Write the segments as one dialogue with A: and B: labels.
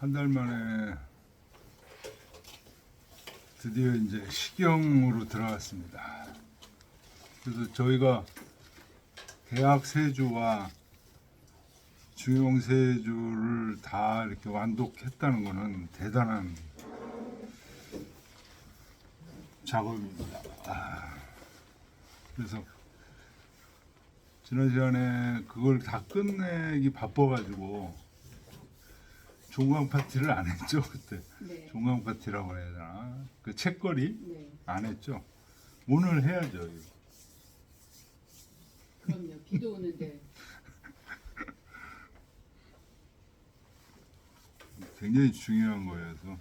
A: 한 달 만에 드디어 이제 시경으로 들어갔습니다. 그래서 저희가 대학 세주와 중용 세주를 다 이렇게 완독했다는 것은 대단한 작업입니다. 그래서 지난 시간에 그걸 다 끝내기 바빠가지고 종강 파티를 안 했죠 그때.
B: 네.
A: 종강 파티라고 해야 되나? 그 책거리
B: 네.
A: 안 했죠. 오늘 해야죠. 이거.
B: 그럼요. 비도 오는데.
A: 굉장히 중요한 거여서.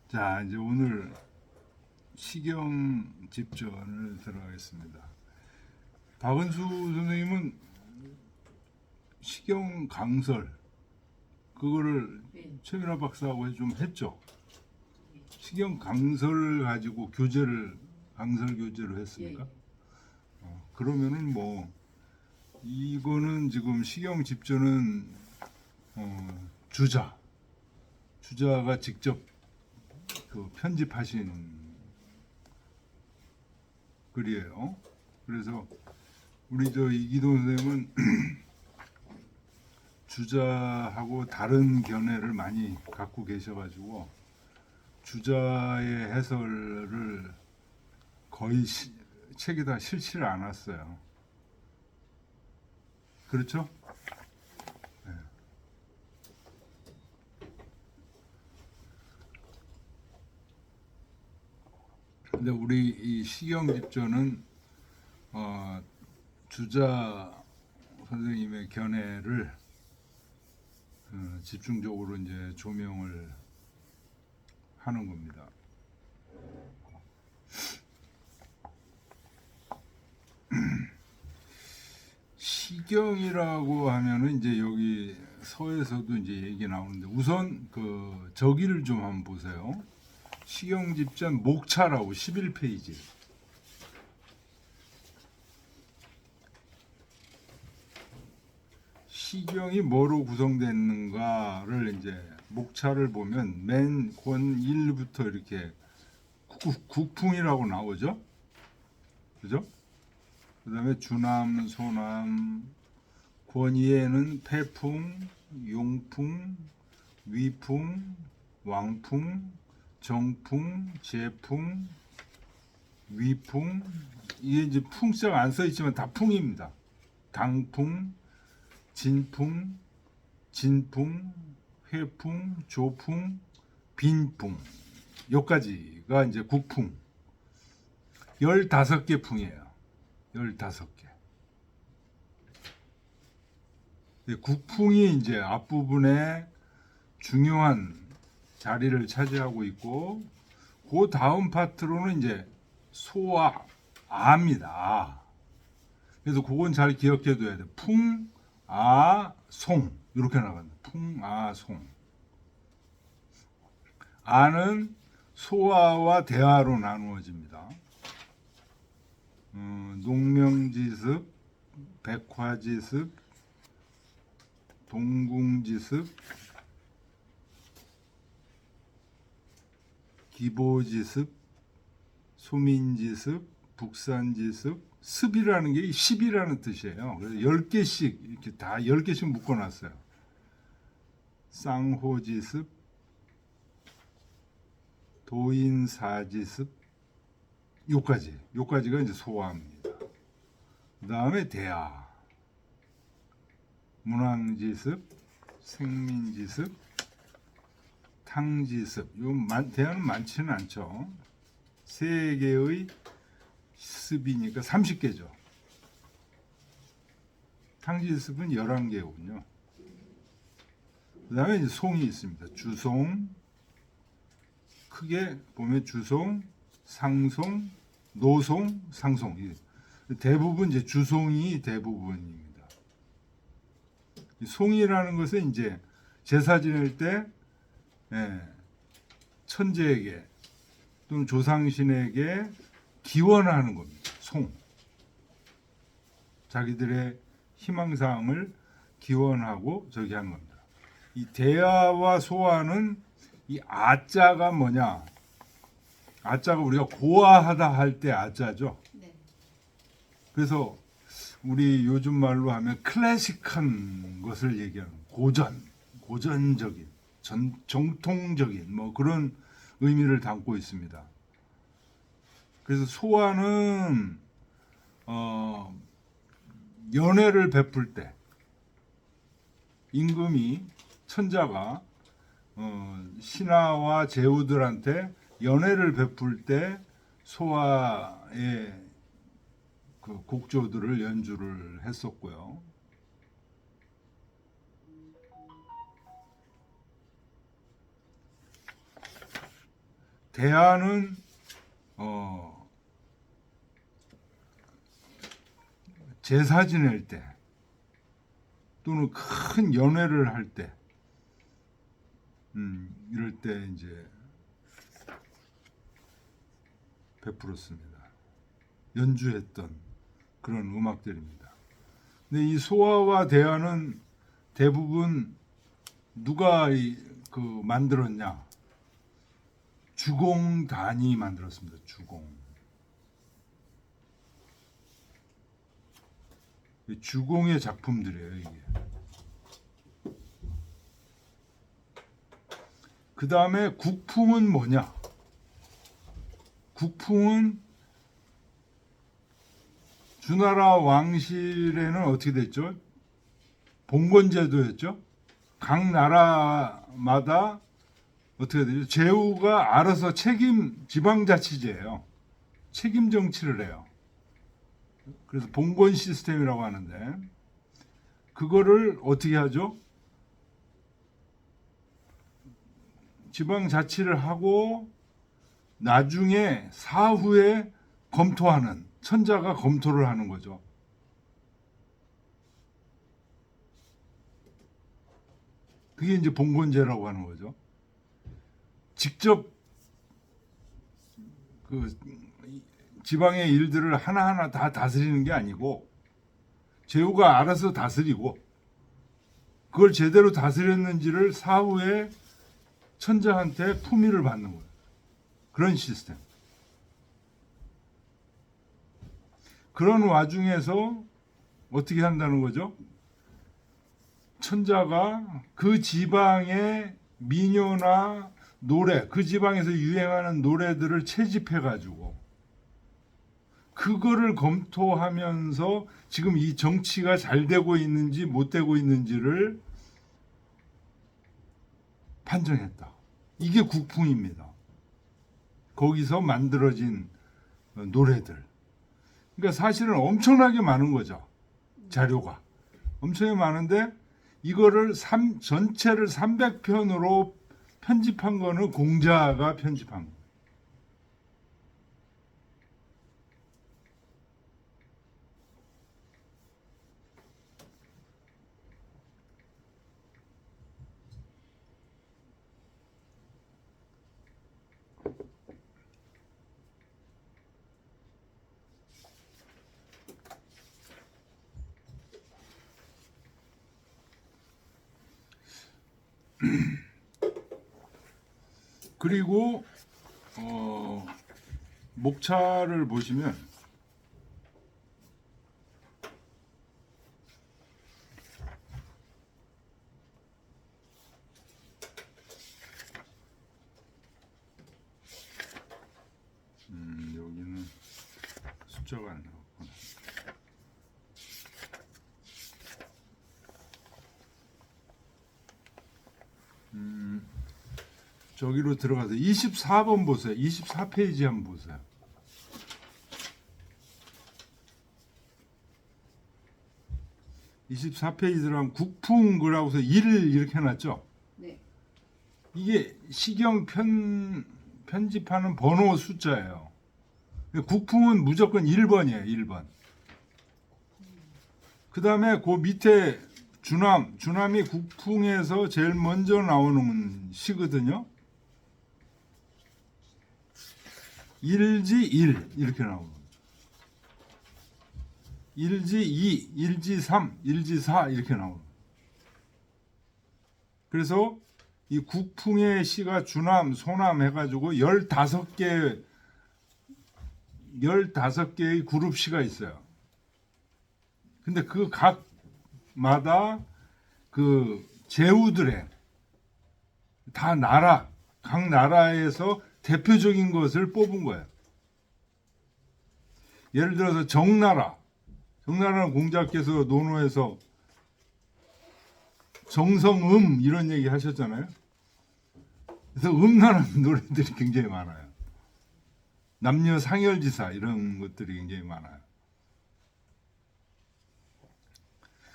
A: 자, 이제 오늘 시경 집전을 들어가겠습니다. 박은수 선생님은 시경 강설 그거를
B: 네.
A: 최민아 박사하고 좀 했죠. 시경 강설 가지고 강설 교재를 했습니까?
B: 예.
A: 그러면은 뭐 이거는 지금 시경 집전은 주자가 직접 그 편집하신 글이에요. 그래서 우리 저 이기동 선생님은 주자하고 다른 견해를 많이 갖고 계셔가지고 주자의 해설을 거의 책에다 실지를 않았어요. 그렇죠? 네. 근데 우리 이 시경 집전은 주자 선생님의 견해를 집중적으로 이제 조명을 하는 겁니다. 시경이라고 하면은 이제 여기 서에서도 이제 얘기 나오는데 우선 그 저기를 좀 한번 보세요. 시경 집전 목차라고 11페이지. 시경이 뭐로 구성됐는가를 이제 목차를 보면 맨 권 1부터 이렇게 국풍이라고 나오죠. 그죠? 그 다음에 주남, 소남, 권위에는 패풍, 용풍, 위풍, 왕풍, 정풍, 재풍, 위풍. 이게 이제 풍자가 안 써있지만 다 풍입니다. 강풍, 진풍, 진풍, 회풍, 조풍, 빈풍. 여기까지가 이제 국풍. 15개 풍이에요. 15개. 국풍이 이제 앞부분에 중요한 자리를 차지하고 있고, 그 다음 파트로는 이제 소와 아입니다. 그래서 그건 잘 기억해 둬야 돼. 풍, 아, 송. 이렇게 나간다. 풍, 아, 송. 아는 소아와 대아로 나누어집니다. 농명지습, 백화지습, 동궁지습, 기보지습, 소민지습, 북산지습, 습이라는 게 10이라는 뜻이에요. 그래서 10개씩 이렇게 다 10개씩 묶어놨어요. 쌍호지습, 도인사지습, 요까지가 이제 소화입니다. 그 다음에 대하, 문왕지습, 생민지습, 탕지습. 대하는 많지는 않죠. 3개의 습이니까 30개죠. 탕지습은 11개군요. 그 다음에 이제 송이 있습니다. 주송, 크게 보면 주송, 상송, 노송, 상송. 대부분 이제 주송이 대부분입니다. 송이라는 것은 이제 제사 지낼 때 천재에게 또는 조상신에게 기원하는 겁니다. 송. 자기들의 희망사항을 기원하고 저기 하는 겁니다. 이 대하와 소하는 이 아자가 뭐냐? 아자가 우리가 고아하다 할 때 아자죠.
B: 네.
A: 그래서 우리 요즘 말로 하면 클래식한 것을 얘기하는 고전적인, 정통적인 뭐 그런 의미를 담고 있습니다. 그래서 소화는 연애를 베풀 때 임금이 천자가 신하와 제후들한테 연애를 베풀 때 소화의 그 곡조들을 연주를 했었고요. 대하는 제사 지낼 때 또는 큰 연회를 할 때 이럴 때 이제 베풀었습니다. 연주했던 그런 음악들입니다. 근데 이 소화와 대하는 대부분 누가 그 만들었냐? 주공단이 만들었습니다. 주공의 작품들이에요, 이게. 그 다음에 국풍은 뭐냐? 국풍은 주나라 왕실에는 어떻게 됐죠? 봉건제도였죠. 각 나라마다 어떻게 되죠? 제후가 알아서 지방자치제예요. 책임 정치를 해요. 그래서 봉건 시스템이라고 하는데 그거를 어떻게 하죠? 지방자치를 하고 나중에 사후에 검토하는 천자가 검토를 하는 거죠. 그게 이제 봉건제라고 하는 거죠. 직접 그 지방의 일들을 하나하나 다 다스리는 게 아니고 제후가 알아서 다스리고 그걸 제대로 다스렸는지를 사후에 천자한테 품위를 받는 거예요. 그런 시스템. 그런 와중에서 어떻게 한다는 거죠? 천자가 그 지방의 민요나 노래, 그 지방에서 유행하는 노래들을 채집해 가지고 그거를 검토하면서 지금 이 정치가 잘 되고 있는지 못 되고 있는지를 판정했다. 이게 국풍입니다. 거기서 만들어진 노래들. 그러니까 사실은 엄청나게 많은 거죠. 자료가. 엄청나게 많은데 이거를 전체를 300편으로 편집한 거는 공자가 편집한 거예요. 그리고 목차를 보시면 여기는 숫자가 안 나왔구나. 저기로 들어가서 24번 보세요. 24페이지 한번 보세요. (24페이지) 들어가면 국풍 그러고서 1 이렇게 해놨죠.
B: 네.
A: 이게 시경 편집하는 번호 숫자예요. 국풍은 무조건 1번이에요. 1번. 그 다음에 그 밑에 주남이 국풍에서 제일 먼저 나오는 시거든요. 일지 1 이렇게 나오는 거죠. 일지 2, 일지 3, 일지 4 이렇게 나오는 거죠. 그래서 이 국풍의 시가 주남, 소남 해가지고 15개의 그룹 시가 있어요. 근데 그 각마다 그 제후들의 다 각 나라에서 대표적인 것을 뽑은 거예요. 예를 들어서 정나라는 공자께서 논어에서 정성음 이런 얘기 하셨잖아요. 그래서 음란한 노래들이 굉장히 많아요. 남녀 상열지사 이런 것들이 굉장히 많아요.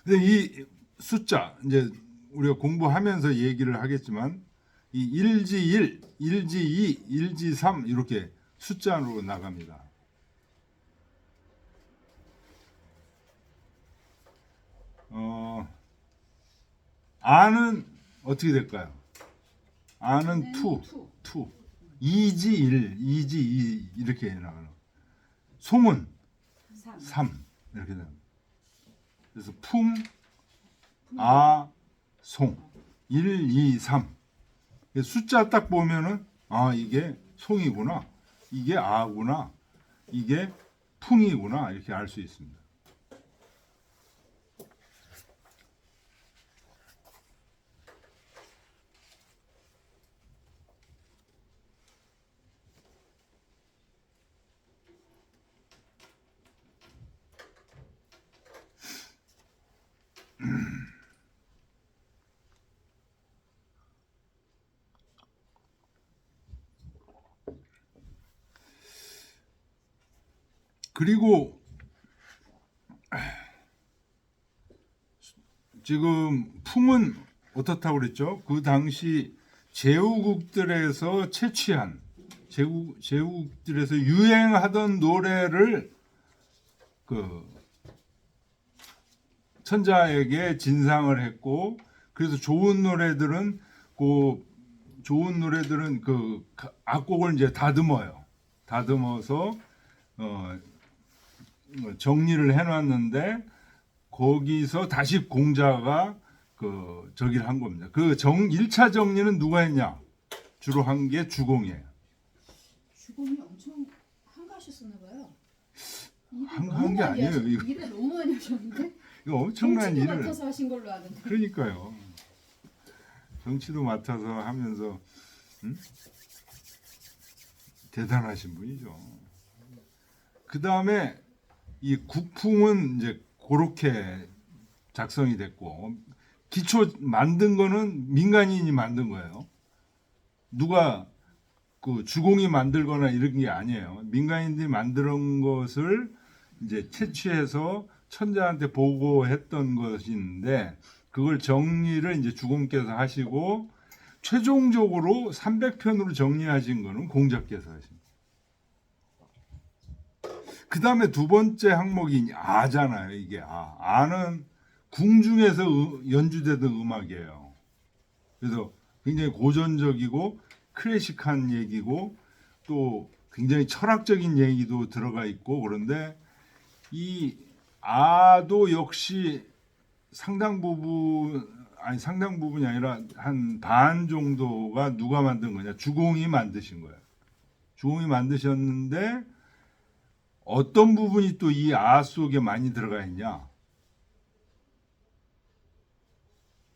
A: 근데 이 숫자 이제 우리가 공부하면서 얘기를 하겠지만 이 일지 1, 일지 2, 일지 3 이렇게 숫자로 나갑니다. 아는 어떻게 될까요? 아는 투, 이지 1, 이지 2 이렇게 나가요. 송은 3 이렇게 됩니다. 그래서 풍, 아, 송 1, 2, 3 숫자 딱 보면은 아 이게 송이구나, 이게 아구나, 이게 풍이구나 이렇게 알 수 있습니다. 그리고 지금 풍은 어떻다고 그랬죠? 그 당시 제후국들에서 채취한 제후국들에서 유행하던 노래를 그 천자에게 진상을 했고, 그래서 좋은 노래들은 그 악곡을 이제 다듬어서 정리를 해놨는데 거기서 다시 공자가 그 저기를 한 겁니다. 그 1차 정리는 누가 했냐? 주로 한 게 주공이에요.
B: 주공이 엄청 한가하셨었나 봐요.
A: 한가한 게 아니에요.
B: 일을 너무 많이 하셨는데
A: 이거 엄청난
B: 정치도
A: 일을.
B: 맡아서 하신 걸로 아는데.
A: 그러니까요. 정치도 맡아서 하면서 대단하신 분이죠. 그 다음에 이 국풍은 이제 그렇게 작성이 됐고, 기초 만든 거는 민간인이 만든 거예요. 누가 그 주공이 만들거나 이런 게 아니에요. 민간인들이 만든 것을 이제 채취해서 천자한테 보고했던 것인데, 그걸 정리를 이제 주공께서 하시고 최종적으로 300편으로 정리하신 거는 공자께서 하신 거예요. 그 다음에 두 번째 항목이 아잖아요. 이게 아는 궁중에서 연주되던 음악이에요. 그래서 굉장히 고전적이고 클래식한 얘기고 또 굉장히 철학적인 얘기도 들어가 있고, 그런데 이 아도 역시 상당 부분이 아니라 한 반 정도가 누가 만든 거냐? 주공이 만드신 거예요. 주공이 만드셨는데 어떤 부분이 또 이 아 속에 많이 들어가 있냐?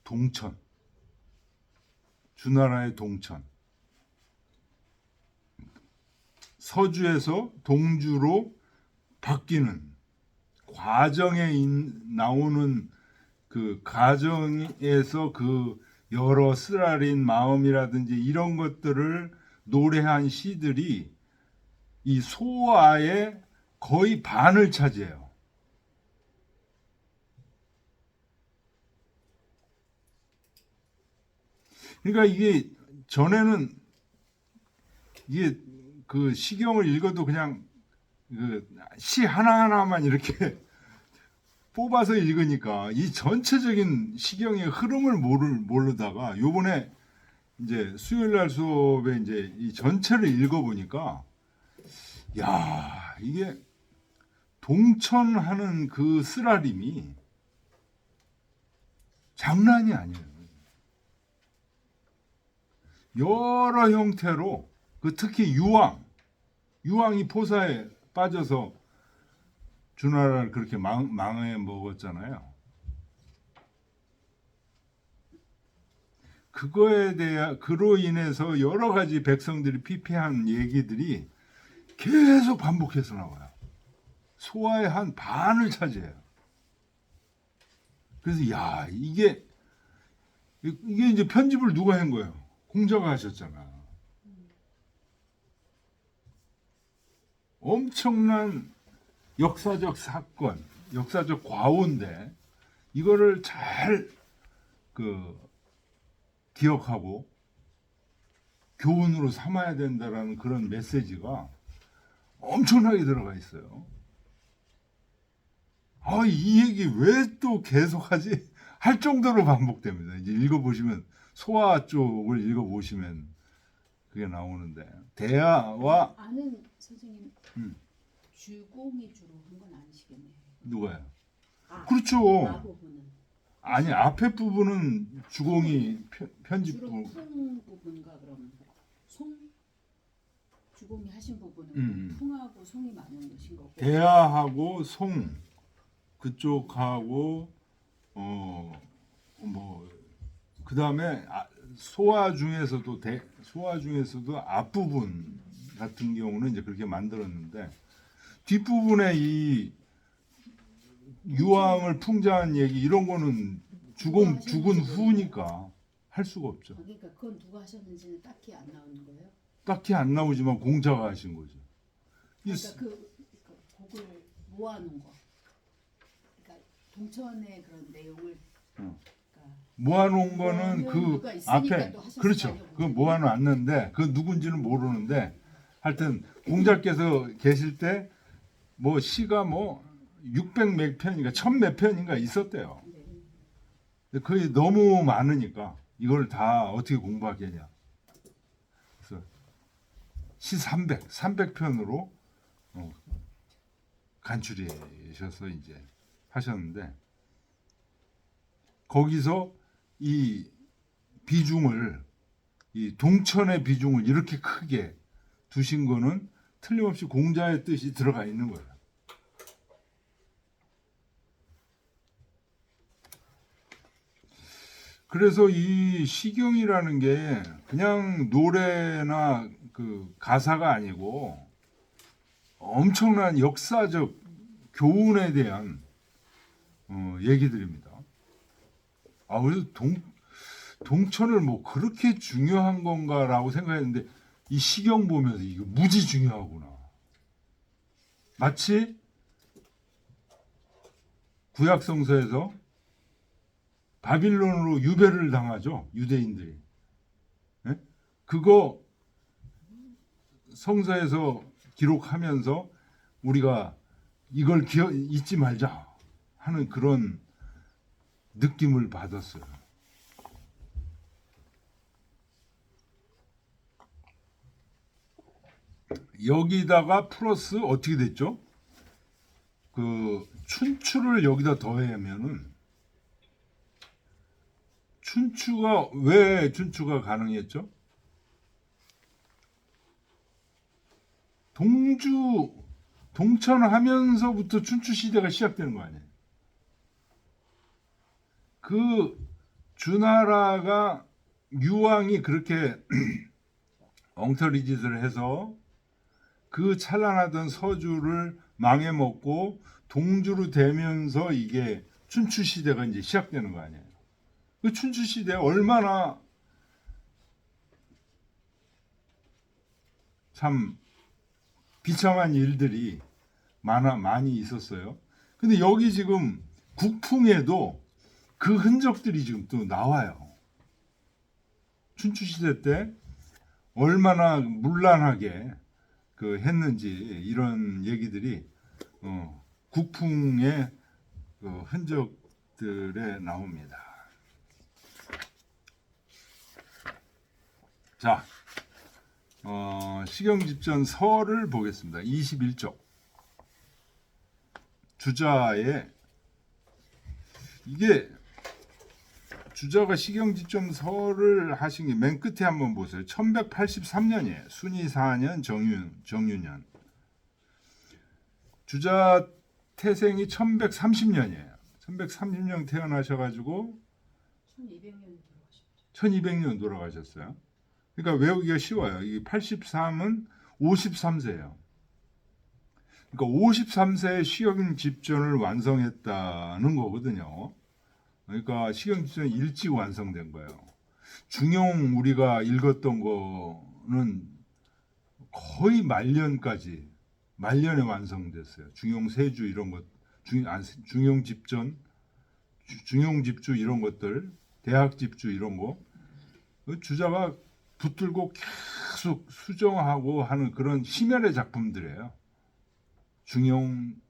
A: 동천. 주나라의 동천. 서주에서 동주로 바뀌는 과정에 나오는 그 가정에서 그 여러 쓰라린 마음이라든지 이런 것들을 노래한 시들이 이 소아의 거의 반을 차지해요. 그러니까 이게 전에는 이게 그 시경을 읽어도 그냥 그 시 하나하나만 이렇게 뽑아서 읽으니까 이 전체적인 시경의 흐름을 모르다가 요번에 이제 수요일 날 수업에 이제 이 전체를 읽어보니까 야, 이게 동천하는 그 쓰라림이 장난이 아니에요. 여러 형태로 그 특히 유황이 포사에 빠져서 주나라를 그렇게 망해 먹었잖아요. 그거에 대한 그로 인해서 여러 가지 백성들이 피폐한 얘기들이 계속 반복해서 나와요. 소화의 한 반을 차지해요. 그래서 야 이게 이제 편집을 누가 한 거예요? 공자가 하셨잖아. 엄청난 역사적 사건, 역사적 과오인데 이거를 잘 기억하고 교훈으로 삼아야 된다라는 그런 메시지가 엄청나게 들어가 있어요. 이 얘기 왜 또 계속하지? 할 정도로 반복됩니다. 이제 읽어보시면 소화 쪽을 읽어보시면 그게 나오는데 대하와
B: 아는 선생님
A: 음.
B: 주공이 주로 한 건 아니시겠네요.
A: 누가요?
B: 아,
A: 그렇죠.
B: 아 부분은
A: 아니 앞에 부분은 주공이
B: 주로
A: 편집부
B: 풍 부분과 그러면 송 주공이 하신 부분은
A: 음.
B: 풍하고 송이 많은 것인 거고.
A: 대하하고 송 그쪽하고 뭐 그다음에 소화 중에서도 앞부분 같은 경우는 이제 그렇게 만들었는데 뒷부분에 이 유황을 풍자한 얘기 이런 거는 죽은 후니까 할 수가 없죠.
B: 그러니까 그건 누가 하셨는지는 딱히 안 나오는 거예요.
A: 딱히 안 나오지만 공자가 하신 거죠.
B: 그러니까 그 곡을 모아놓은 거. 그러니까 동천의 그런 내용을 그러니까
A: 모아놓은 거는 그
B: 누가 있으니까
A: 앞에
B: 또 하셨을
A: 그렇죠.
B: 거 아니에요,
A: 그 모아놨는데 그 누군지는 모르는데 하여튼 공자께서 계실 때 뭐 시가 뭐 600 몇 편인가 1000 몇 편인가 있었대요.
B: 네.
A: 근데 그게 너무 많으니까 이걸 다 어떻게 공부하겠냐. 그래서 시 300편으로 간추리셔서 이제 하셨는데 거기서 이 비중을 이 동천의 비중을 이렇게 크게 두신 거는 틀림없이 공자의 뜻이 들어가 있는 거예요. 그래서 이 시경이라는 게 그냥 노래나 그 가사가 아니고 엄청난 역사적 교훈에 대한 얘기들입니다. 그래서 동천을 뭐 그렇게 중요한 건가라고 생각했는데 이 시경 보면서 이거 무지 중요하구나. 마치 구약 성서에서 바빌론으로 유배를 당하죠. 유대인들이. 네? 그거 성서에서 기록하면서 우리가 이걸 잊지 말자 하는 그런 느낌을 받았어요. 여기다가 플러스 어떻게 됐죠? 그 춘추를 여기다 더하면은 왜 춘추가 가능했죠? 동천하면서부터 춘추 시대가 시작되는 거 아니에요? 그 주나라가 유황이 그렇게 엉터리 짓을 해서 그 찬란하던 서주를 망해먹고 동주로 되면서 이게 춘추 시대가 이제 시작되는 거 아니에요? 그 춘추 시대에 얼마나 참 비참한 일들이 많이 있었어요. 근데 여기 지금 국풍에도 그 흔적들이 지금 또 나와요. 춘추 시대 때 얼마나 문란하게 했는지 이런 얘기들이 국풍의 흔적들에 나옵니다. 자, 시경집전 서를 보겠습니다. 21쪽 주자에 이게 주자가 시경지점서를 하신 게 맨 끝에 한번 보세요. 1183년이에요. 순위 4년 정유년. 주자 태생이 1130년이에요. 1130년 태어나셔가지고
B: 1200년 돌아가셨죠.
A: 1200년 돌아가셨어요. 그러니까 외우기가 쉬워요. 이 83은 53세예요. 그러니까 53세에 시경집전을 완성했다는 거거든요. 그러니까 시경집전이 일찍 완성된 거예요. 중용 우리가 읽었던 거는 거의 말년에 완성됐어요. 중용 세주 이런 것, 중용 집전, 중용 집주 이런 것들, 대학 집주 이런 거, 주자가 붙들고 계속 수정하고 하는 그런 심혈의 작품들이에요. 중용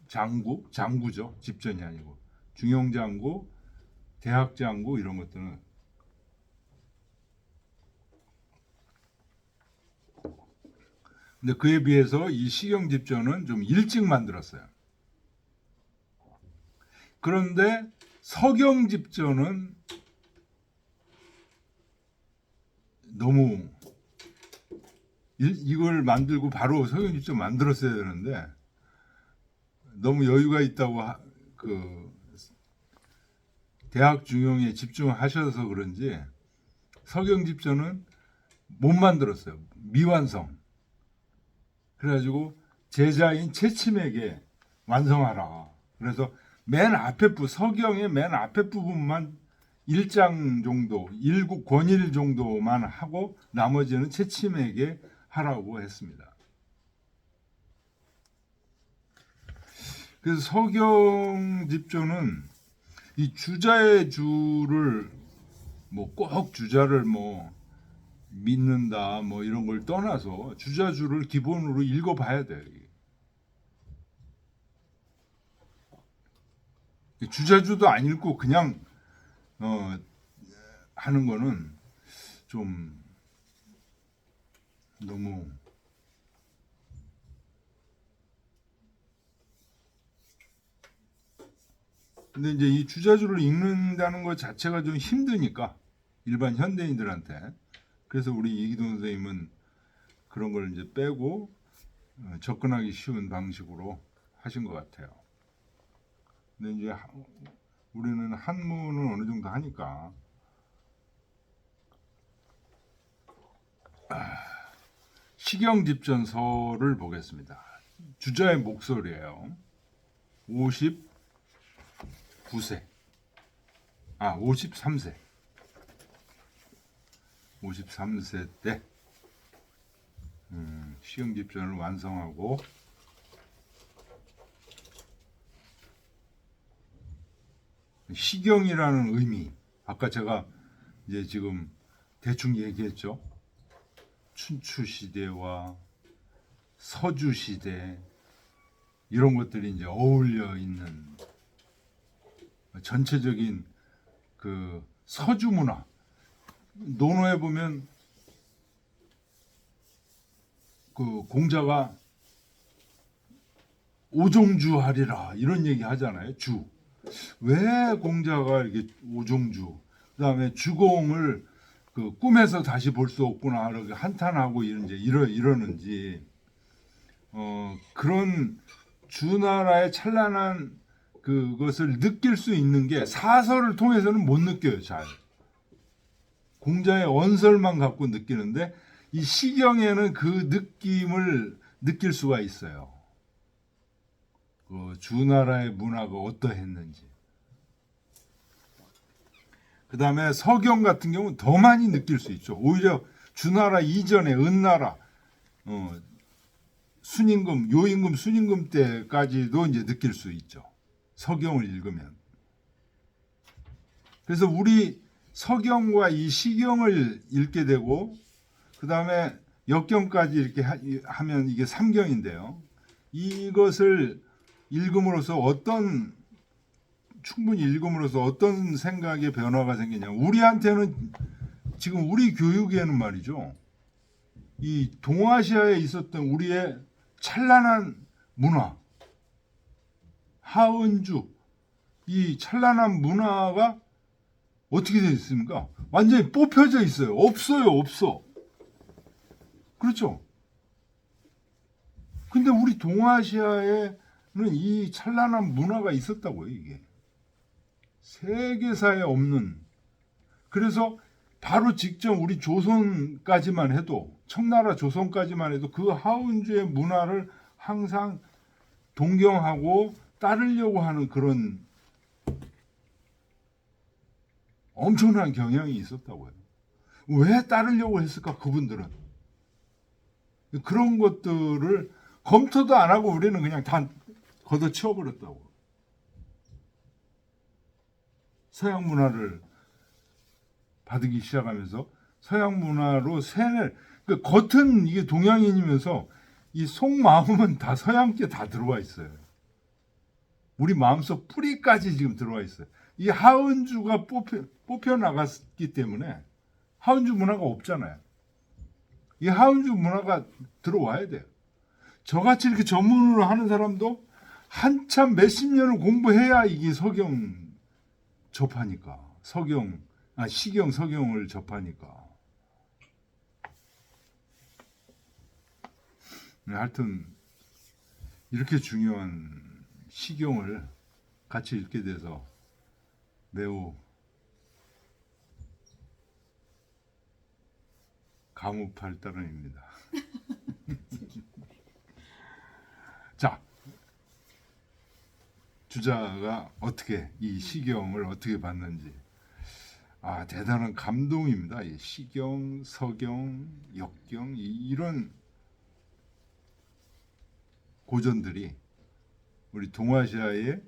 A: 장구죠. 집전이 아니고 중용 장구, 대학 장구 이런 것들은 근데 그에 비해서 이 시경 집전은 좀 일찍 만들었어요. 그런데 서경 집전은 너무 이걸 만들고 바로 서경 집전 만들었어야 되는데 너무 여유가 있다고 그 대학 중용에 집중하셔서 그런지 서경 집전은 못 만들었어요. 미완성. 그래가지고 제자인 채침에게 완성하라. 그래서 맨 앞에 서경의 맨 앞에 부분만 1장 정도, 권일 정도만 하고 나머지는 채침에게 하라고 했습니다. 그래서 서경 집전은 이 주자의 주를 뭐 꼭 주자를 뭐 믿는다 뭐 이런 걸 떠나서 주자주를 기본으로 읽어봐야 돼요. 주자주도 안 읽고 그냥 하는 거는 좀 너무 근데 이제 이 주자주를 읽는다는 것 자체가 좀 힘드니까 일반 현대인들한테 그래서 우리 이기동 선생님은 그런 걸 이제 빼고 접근하기 쉬운 방식으로 하신 것 같아요. 근데 이제 우리는 한문은 어느 정도 하니까 시경집전서를 보겠습니다. 주자의 목소리예요. 53세 때 시경집전을 완성하고 시경이라는 의미 아까 제가 이제 지금 대충 얘기했죠. 춘추 시대와 서주 시대 이런 것들이 이제 어울려 있는 전체적인 그 서주 문화 논어에 보면 그 공자가 오종주하리라 이런 얘기 하잖아요. 왜 공자가 이렇게 오종주 그다음에 주공을 그 꿈에서 다시 볼 수 없구나 이렇게 한탄하고 이러는지 그런 주나라의 찬란한 그것을 느낄 수 있는 게 사설을 통해서는 못 느껴요. 잘 공자의 언설만 갖고 느끼는데 이 시경에는 그 느낌을 느낄 수가 있어요. 그 주나라의 문화가 어떠했는지. 그 다음에 서경 같은 경우는 더 많이 느낄 수 있죠. 오히려 주나라 이전에 은나라, 요임금, 순임금 때까지도 이제 느낄 수 있죠. 서경을 읽으면. 그래서 우리 서경과 이 시경을 읽게 되고, 그 다음에 역경까지 이렇게 하면 이게 삼경인데요. 이것을 충분히 읽음으로써 어떤 생각의 변화가 생기냐. 우리한테는 지금 우리 교육에는 말이죠. 이 동아시아에 있었던 우리의 찬란한 문화, 하은주, 이 찬란한 문화가 어떻게 되어 있습니까? 완전히 뽑혀져 있어요. 없어요, 없어. 그렇죠? 근데 우리 동아시아에는 이 찬란한 문화가 있었다고요, 이게. 세계사에 없는. 그래서 바로 직접 우리 조선까지만 해도, 청나라 조선까지만 해도 그 하운주의 문화를 항상 동경하고 따르려고 하는 그런 엄청난 경향이 있었다고요. 왜 따르려고 했을까, 그분들은? 그런 것들을 검토도 안 하고 우리는 그냥 다 걷어치워버렸다고. 서양 문화를 받기 시작하면서 서양 문화로 세뇌, 그 겉은 이게 동양인이면서 이 속마음은 다 서양께 다 들어와 있어요. 우리 마음속 뿌리까지 지금 들어와 있어요. 이 하은주가 뽑혀 나갔기 때문에 하은주 문화가 없잖아요. 이 하은주 문화가 들어와야 돼요. 저같이 이렇게 전문으로 하는 사람도 한참 몇십 년을 공부해야 이게 서경 접하니까. 시경, 서경을 접하니까. 하여튼 이렇게 중요한 시경을 같이 읽게 돼서 매우 감옥할 따름입니다. 자, 주자가 어떻게 이 시경을 어떻게 봤는지 대단한 감동입니다. 이 시경, 서경, 역경 이런 고전들이 우리 동아시아의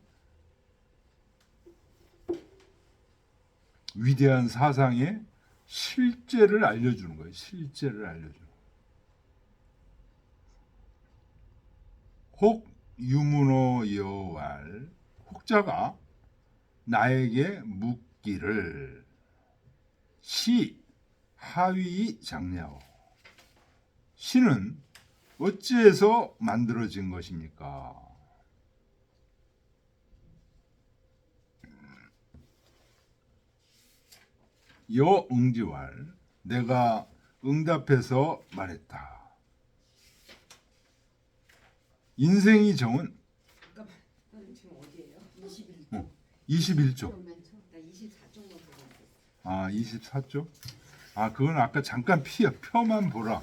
A: 위대한 사상의 실제를 알려주는 거예요. 실제를 알려주는. 혹 유문호 여왈 혹자가 나에게 묻기를 시 하위 장냐오 시는 어찌해서 만들어진 것입니까? 여응지왈 내가 응답해서 말했다. 인생이 정은
C: 잠깐만, 선생님 지금 어디예요?
B: 21조.
A: 21조.
C: 나 24쪽만 보고 있어요.
A: 24조? 그건 아까 잠깐 표만 보라.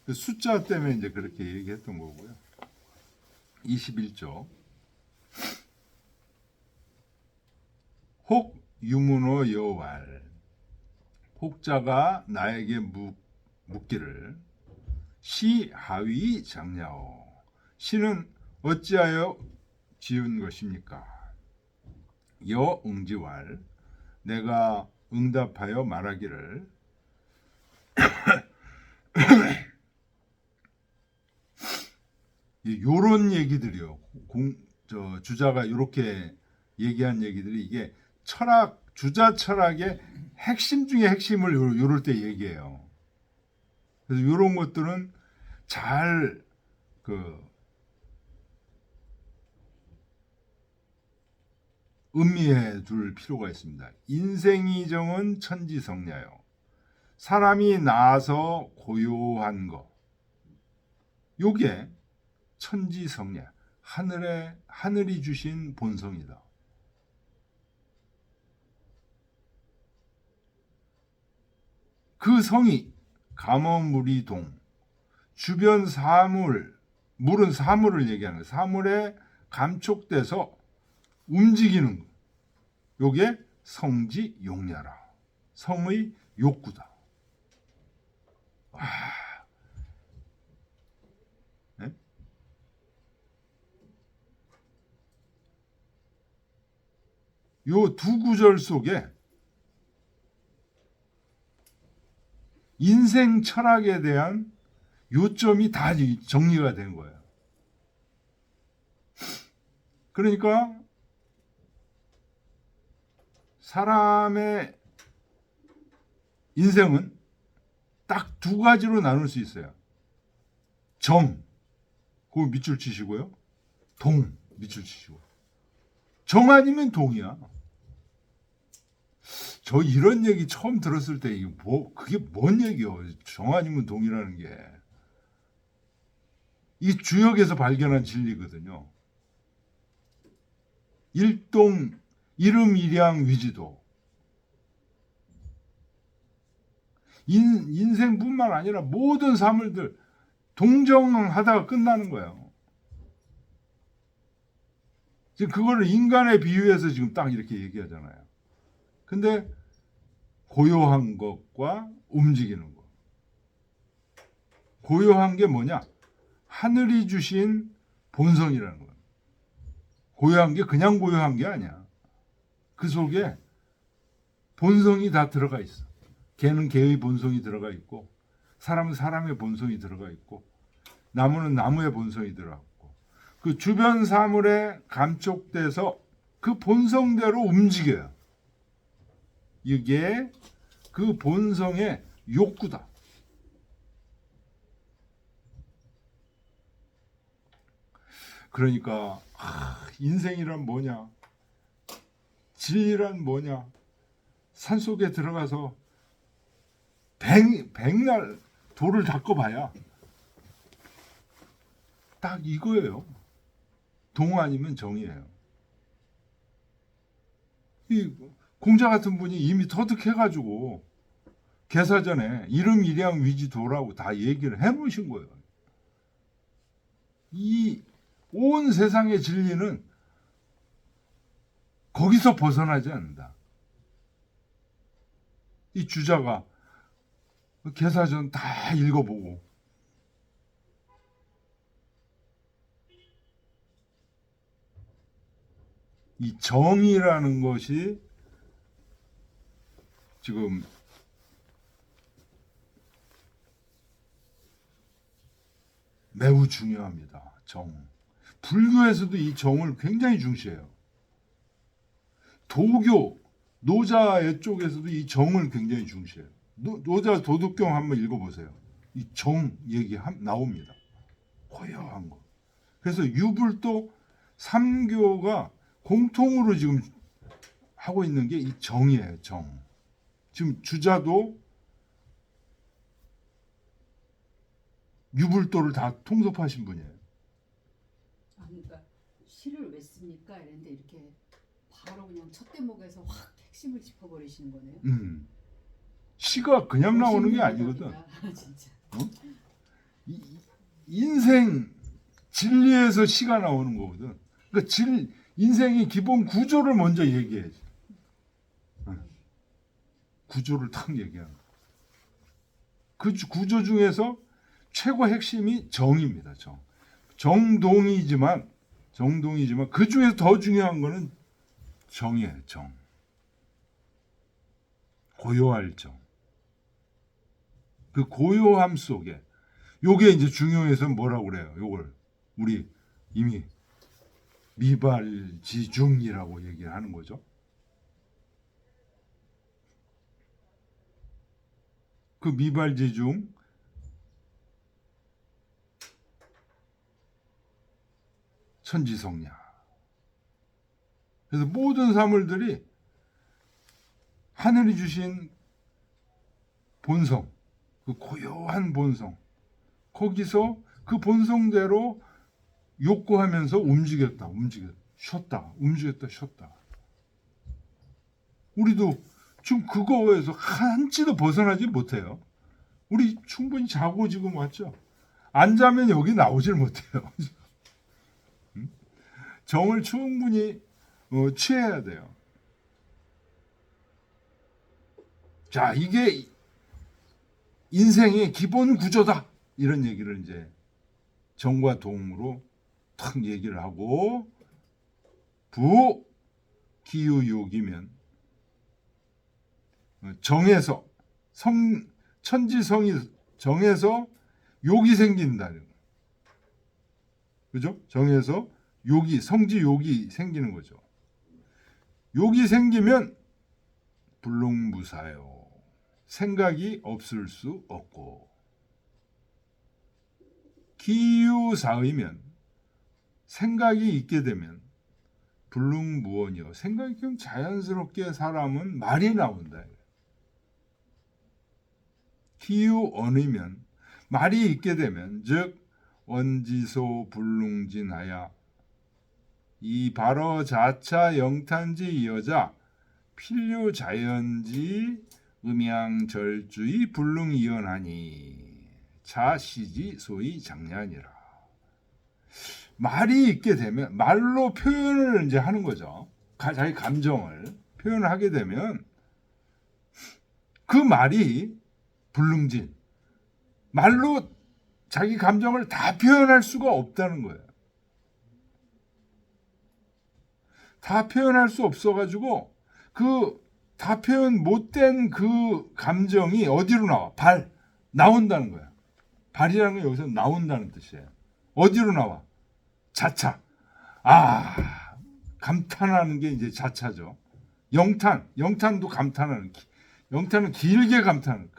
A: 그 숫자 때문에 이제 그렇게 얘기했던 거고요. 21조. 혹 유문호 여왈 혹자가 나에게 묻기를 시 하위 장냐오 시는 어찌하여 지은 것입니까? 여응지왈 내가 응답하여 말하기를 요런 얘기들이요. 주자가 이렇게 얘기한 얘기들이 이게 주자 철학의 핵심 중에 핵심을 요럴 때 얘기해요. 그래서 요런 것들은 잘 음미해 둘 필요가 있습니다. 인생이 정은 천지성냐요. 사람이 나서 고요한 거. 요게 천지성냐. 하늘이 주신 본성이다. 그 성이 감어무리동 주변 물은 사물을 얘기하는 사물에 감촉돼서 움직이는 거. 요게 성지용냐라. 성의 욕구다. 네? 요 두 구절 속에 인생 철학에 대한 요점이 다 정리가 된 거예요. 그러니까 사람의 인생은 딱 두 가지로 나눌 수 있어요. 정, 그거 밑줄 치시고요. 동, 밑줄 치시고. 정 아니면 동이야. 저 이런 얘기 처음 들었을 때 이게 그게 뭔 얘기요? 정 아니면 동이라는 게 이 주역에서 발견한 진리거든요. 일동 이름 일양 위지도 인생뿐만 아니라 모든 사물들 동정하다가 끝나는 거예요. 지금 그거를 인간에 비유해서 지금 딱 이렇게 얘기하잖아요. 근데 고요한 것과 움직이는 것. 고요한 게 뭐냐? 하늘이 주신 본성이라는 거예요. 고요한 게 그냥 고요한 게 아니야. 그 속에 본성이 다 들어가 있어. 개는 개의 본성이 들어가 있고, 사람은 사람의 본성이 들어가 있고, 나무는 나무의 본성이 들어가 있고, 그 주변 사물에 감촉돼서 그 본성대로 움직여요. 이게 그 본성의 욕구다. 그러니까 인생이란 뭐냐? 진리란 뭐냐? 산속에 들어가서 백날 돌을 닦아봐야 딱 이거예요. 동 아니면 정이에요. 이 공자 같은 분이 이미 터득해가지고 개사전에 이름 일양 위지도라고 다 얘기를 해놓으신 거예요. 이 온 세상의 진리는 거기서 벗어나지 않는다. 이 주자가 개사전 다 읽어보고 이 정이라는 것이 지금 매우 중요합니다. 정. 불교에서도 이 정을 굉장히 중시해요. 도교, 노자의 쪽에서도 이 정을 굉장히 중시해요. 노자 도덕경 한번 읽어보세요. 이 정 얘기 나옵니다. 고요한 거. 그래서 유불도 삼교가 공통으로 지금 하고 있는 게 이 정이에요. 정. 지금 주자도 유불도를 다 통섭하신 분이에요.
B: 그러니까 시를 왜 씁니까? 이랬는데 이렇게 바로 그냥 첫 대목에서 확 핵심을 짚어버리시는 거네요.
A: 시가 그냥 나오는 게 아니거든.
B: 진짜.
A: 인생 진리에서 시가 나오는 거거든. 그러니까 인생의 기본 구조를 먼저 얘기해야지. 구조를 탁 얘기하는 거야. 그 구조 중에서 최고 핵심이 정입니다. 정동이지만 그 중에서 더 중요한 거는 정이에요. 정. 고요할 정. 그 고요함 속에 요게 이제 중요해서 뭐라고 그래요? 요걸 우리 이미 미발지중이라고 얘기하는 거죠. 그 미발지중 천지성냐. 그래서 모든 사물들이 하늘이 주신 본성, 그 고요한 본성, 거기서 그 본성대로 욕구하면서 움직였다, 쉬었다, 움직였다, 쉬었다. 우리도 지금 그거에서 한치도 벗어나지 못해요. 우리 충분히 자고 지금 왔죠. 안 자면 여기 나오질 못해요. 정을 충분히 취해야 돼요. 자, 이게 인생의 기본 구조다. 이런 얘기를 이제 정과 동으로 탁 얘기를 하고 부, 기유, 욕이면 정에서 천지성이 정에서 욕이 생긴다. 그죠? 정에서 욕이 성지 욕이 생기는 거죠. 욕이 생기면 불능무사요. 생각이 없을 수 없고 기유사의면 생각이 있게 되면 불능무언이요. 생각이 그냥 자연스럽게 사람은 말이 나온다. 기유 언이면 말이 있게 되면 즉 원지소 불능진하야 이 바로 자차 영탄지 이어자 필요 자연지 음양절주의 불능이연하니 자시지 소위 장냐니라. 말이 있게 되면 말로 표현을 이제 하는 거죠. 자기 감정을 표현을 하게 되면 그 말이 불능진. 말로 자기 감정을 다 표현할 수가 없다는 거예요. 다 표현할 수 없어가지고 그 다 표현 못된 그 감정이 어디로 나와? 나온다는 거야. 발이라는 건 여기서 나온다는 뜻이에요. 어디로 나와? 자차. 감탄하는 게 이제 자차죠. 영탄도 감탄하는. 영탄은 길게 감탄하는.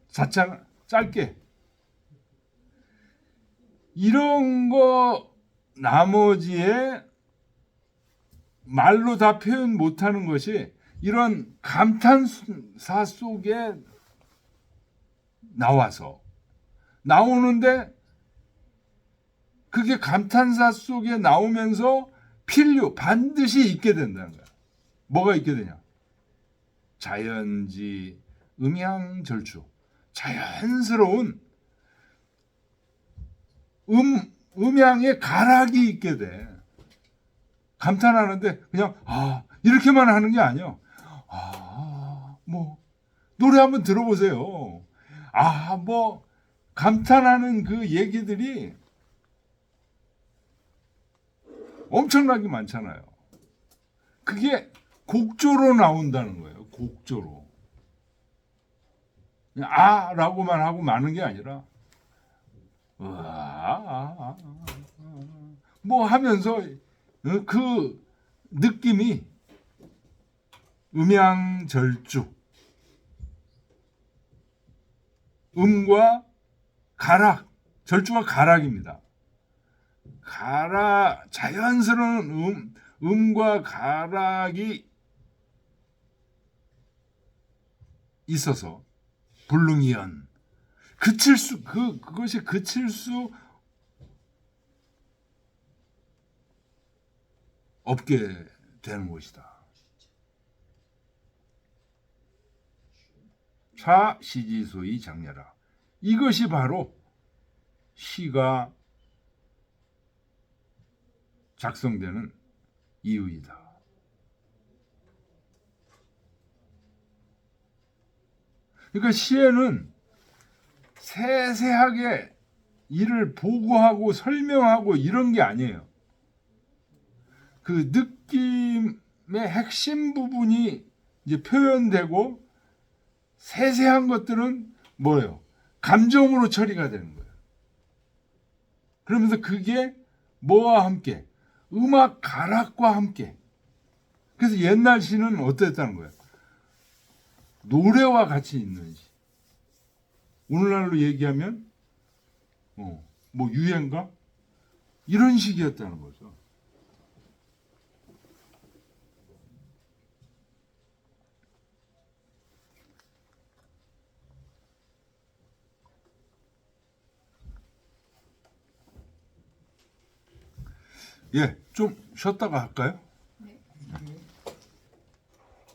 A: 자차 짧게. 이런 거 나머지에 말로 다 표현 못하는 것이 이런 감탄사 속에 나오는데 그게 감탄사 속에 나오면서 필요 반드시 있게 된다는 거야. 뭐가 있게 되냐? 자연지 음양절주 자연스러운 음양의 가락이 있게 돼. 감탄하는데 그냥 이렇게만 하는 게 아니야. 뭐 노래 한번 들어보세요. 뭐 감탄하는 그 얘기들이 엄청나게 많잖아요. 그게 곡조로 나온다는 거예요. 곡조로. 그냥 라고만 하고 마는 게 아니라 뭐 하면서 그 느낌이 음양절주 음과 가락 절주가 가락입니다. 자연스러운 음과 가락이 있어서 불능이연 그것이 그칠 수 없게 되는 것이다. 차시지소이 장려라. 이것이 바로 시가 작성되는 이유이다. 그러니까 시에는 세세하게 이를 보고하고 설명하고 이런 게 아니에요. 그 느낌의 핵심 부분이 이제 표현되고 세세한 것들은 뭐예요? 감정으로 처리가 되는 거예요. 그러면서 그게 뭐와 함께? 음악 가락과 함께. 그래서 옛날 시는 어땠다는 거예요? 노래와 같이 있는 시. 오늘날로 얘기하면 뭐 유행가? 이런 식이었다는 거죠. 좀 쉬었다가 할까요?